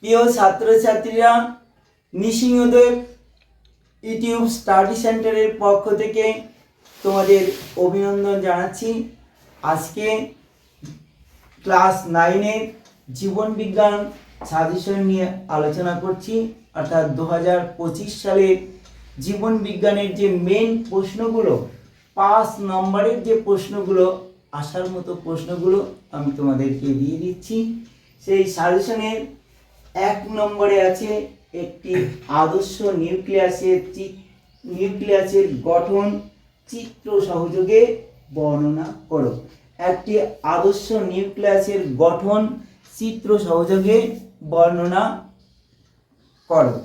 প্রিয় ছাত্রছাত্রীরা, নিসিংহদেব YouTube study সেন্টারের পক্ষ থেকে তোমাদের অভিনন্দন জানাচ্ছি। আজকে ক্লাস 9-এর জীবন বিজ্ঞান সাজেশন নিয়ে আলোচনা করছি। অর্থাৎ 2025 সালের জীবন বিজ্ঞানের যে মেন প্রশ্নগুলো, 5 নম্বরের যে প্রশ্নগুলো আসার মতো প্রশ্নগুলো আমি তোমাদেরকে দিয়ে দিচ্ছি। সেই সাজেশনের 1 নম্বরে আছে একটি আদর্শ নিউক্লিয়াসের গঠন চিত্র সহযোগে বর্ণনা করো। একটি আদর্শ নিউক্লিয়াসের গঠন চিত্র সহযোগে বর্ণনা করো।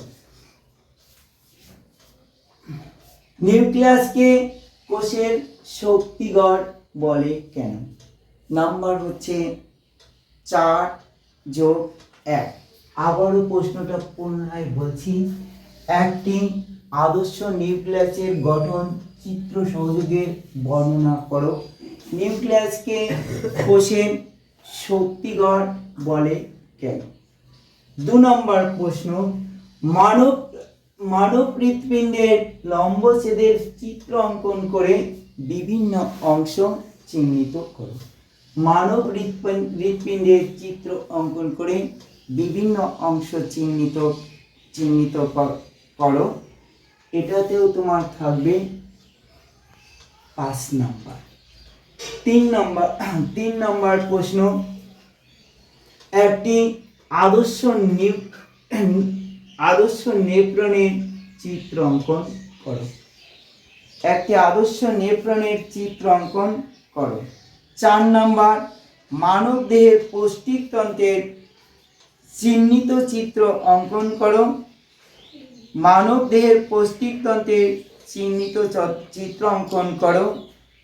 নিউক্লিয়াসকে কোষের শক্তিগড় বলে কেন? নাম্বার হচ্ছে 4+1। আবারও প্রশ্নটা পুনরায় বলছি, একটি আদর্শ নিউক্লিয়াসের গঠন চিত্র সহযোগে বর্ণনা করো। নিউক্লিয়াসকে কোষের শক্তিগড় বলে কেন? 2 নম্বর প্রশ্ন, মানব হৃৎপিণ্ডের লম্বচ্ছেদের চিত্র অঙ্কন করে বিভিন্ন অংশ চিহ্নিত করো। মানব হৃৎপিণ্ডের চিত্র অঙ্কন করে বিভিন্ন অংশ চিহ্নিত করো। এটাতেও তোমার থাকবে 5 নাম্বার। 3 নম্বর প্রশ্ন, একটি আদর্শ নেফ্রনের চিত্র অঙ্কন করো। একটি আদর্শ নেফ্রনের চিত্র অঙ্কন করো। 4 নম্বর, মানব দেহের পৌষ্টিকতন্ত্রের চিহ্নিত চিত্র অঙ্কন করো। মানব দেহের পৌষ্টিকতন্ত্রের চিহ্নিত চিত্র অঙ্কন করো।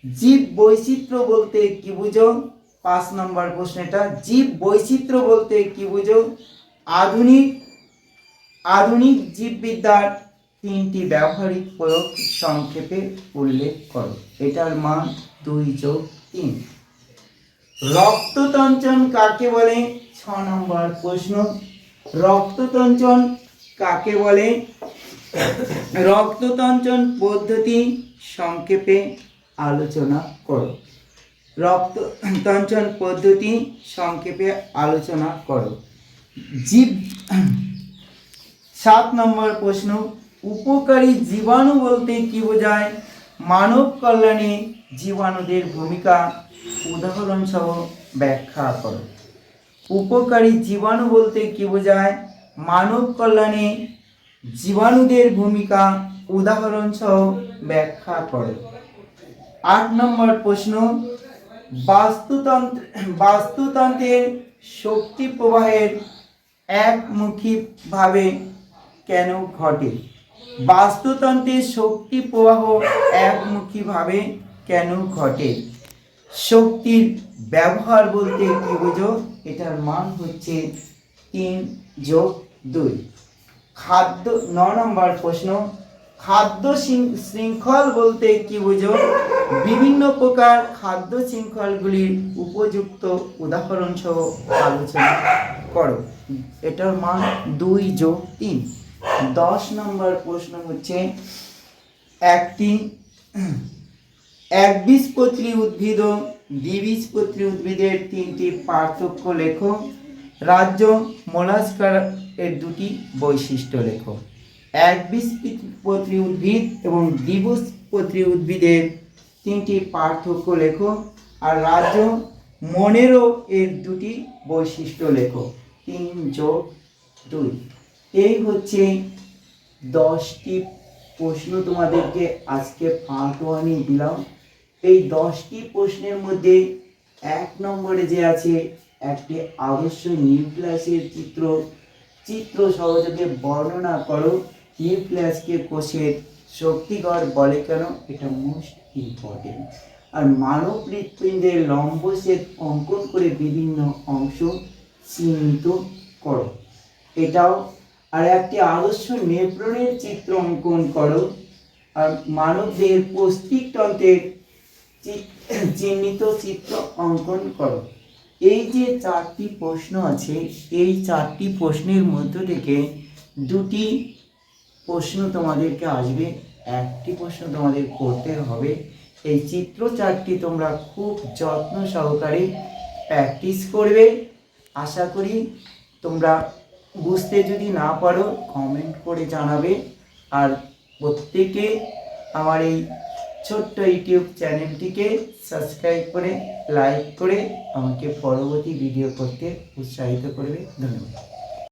জীব বৈচিত্র্য বলতে কি বুঝো? 5 নম্বর প্রশ্নটা, জীব বৈচিত্র্য বলতে কি বুঝো? আধুনিক জীববিদ্যার 3টি ব্যবহারিক প্রয়োগ সংক্ষেপে উল্লেখ করো। এটার মান 2+3। রক্ততঞ্চন কাকে বলে? 6 নম্বর প্রশ্ন, রক্ততঞ্চন কাকে বলে? রক্ততঞ্চন পদ্ধতি সংক্ষেপে আলোচনা করো। রক্ততঞ্চন পদ্ধতি সংক্ষেপে আলোচনা করো। 7 নম্বর প্রশ্ন, উপকারী জীবাণু বলতে কি বোঝায়? মানব কল্যাণে জীবাণুদের ভূমিকা উদাহরণ সহ ব্যাখ্যা করো। উপকারী জীবাণু বলতে কি বোঝায়? মানব কল্যাণে জীবাণুদের ভূমিকা উদাহরণ সহ ব্যাখ্যা করো। 8 নম্বর প্রশ্ন, বাস্তুতন্ত্রের শক্তি প্রবাহের একমুখীভাবে কেন ঘটে? বাস্তুতন্ত্রের শক্তি প্রবাহ একমুখীভাবে কেন ঘটে? শক্তির ব্যবহার বলতে কি বুঝো? এটার মান হচ্ছে 3+2। 9 নম্বর প্রশ্ন, খাদ্য শৃঙ্খল বলতে কি বুঝো? বিভিন্ন প্রকার খাদ্য শৃঙ্খলগুলির উপযুক্ত উদাহরণ সহ আলোচনা করো। এটার মান 2+3। 10 নম্বর প্রশ্ন হচ্ছে, একবীজপত্রী উদ্ভিদ ও দ্বিবীজপত্রী উদ্ভিদের 3টি পার্থক্য লেখো। রাজ্য মোলাস্কা এর 2টি বৈশিষ্ট্য লেখো। একবীজপত্রী উদ্ভিদ এবং দ্বিবীজপত্রী উদ্ভিদের 3টি পার্থক্য লেখো। আর রাজ্য মনেরো এর 2টি বৈশিষ্ট্য লেখো। 3+2। এই হচ্ছে 10টি প্রশ্ন তোমাদেরকে আজকে পার্ট 1-এ দিলাম। এই 10টি প্রশ্নের মধ্যে 1 নম্বরে যে আছে, একটি আদর্শ নিউক্লিয়াসের চিত্র সহযোগে বর্ণনা করো। নিউক্লিয়াসকে কোষের শক্তিগড় বলে কেন? এটা মোস্ট ইম্পর্টেন্ট। আর মানব হৃৎপিণ্ডের লম্বচ্ছেদ অঙ্কন করে বিভিন্ন অংশ চিহ্নিত করো, এটাও। আর একটি আদর্শ নেফ্রনের চিত্র অঙ্কন করো। আর মানব দেহের পৌষ্টিকতন্ত্রের চিহ্নিত চিত্র অঙ্কন করো। এই যে 4টি প্রশ্ন আছে, এই 4টি প্রশ্নের মধ্য থেকে 2টি প্রশ্ন তোমাদেরকে আসবে, 1টি প্রশ্ন তোমাদের করতে হবে। এই চিত্র 4টি তোমরা খুব যত্ন সহকারে প্র্যাকটিস করবে। আশা করি তোমরা বুঝতে যদি না পারো কমেন্ট করে জানাবে। আর প্রত্যেকে আমার এই ছোট্ট ইউটিউব চ্যানেলটিকে সাবস্ক্রাইব করে লাইক করে আমাকে পরবর্তী ভিডিও করতে উৎসাহিত করবে। ধন্যবাদ।